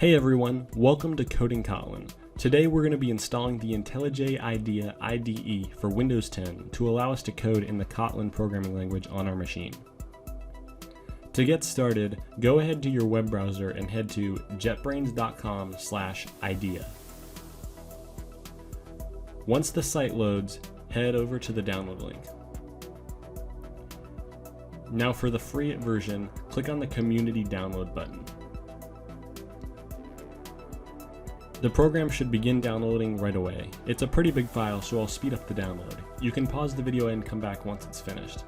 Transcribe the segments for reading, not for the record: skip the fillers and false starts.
Hey everyone, welcome to Coding Kotlin. Today we're going to be installing the IntelliJ IDEA IDE for Windows 10 to allow us to code in the Kotlin programming language on our machine. To get started, go ahead to your web browser and head to jetbrains.com/idea. Once the site loads, head over to the download link. Now for the free version, click on the community download button. The program should begin downloading right away. It's a pretty big file, so I'll speed up the download. You can pause the video and come back once it's finished.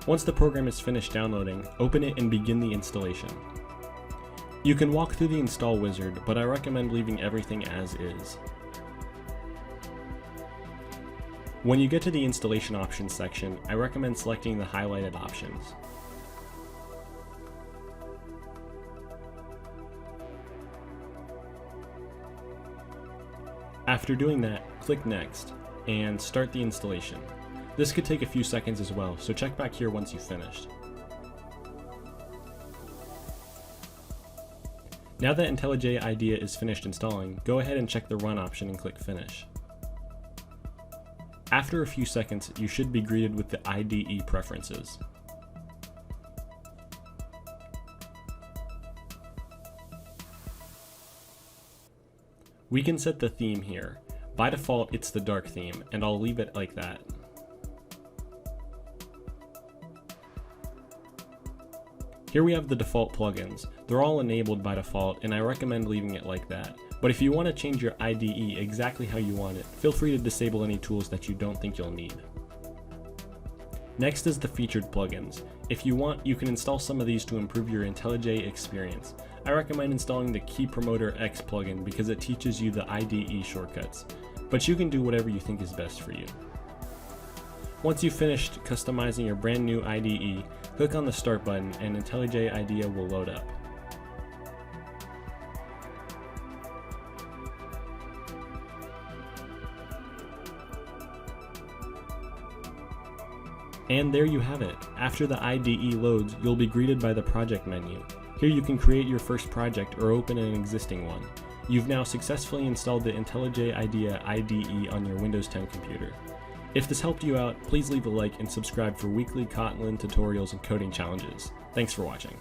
Once the program is finished downloading, open it and begin the installation. You can walk through the install wizard, but I recommend leaving everything as is. When you get to the installation options section, I recommend selecting the highlighted options. After doing that, click Next and start the installation. This could take a few seconds as well, so check back here once you've finished. Now that IntelliJ IDEA is finished installing, go ahead and check the Run option and click Finish. After a few seconds, you should be greeted with the IDE preferences. We can set the theme here. By default, it's the dark theme, and I'll leave it like that. Here we have the default plugins. They're all enabled by default, and I recommend leaving it like that. But if you want to change your IDE exactly how you want it, feel free to disable any tools that you don't think you'll need. Next is the featured plugins. If you want, you can install some of these to improve your IntelliJ experience. I recommend installing the Key Promoter X plugin because it teaches you the IDE shortcuts, but you can do whatever you think is best for you. Once you've finished customizing your brand new IDE, click on the Start button and IntelliJ IDEA will load up. And there you have it. After the IDE loads, you'll be greeted by the project menu. Here you can create your first project or open an existing one. You've now successfully installed the IntelliJ IDEA IDE on your Windows 10 computer. If this helped you out, please leave a like and subscribe for weekly Kotlin tutorials and coding challenges. Thanks for watching.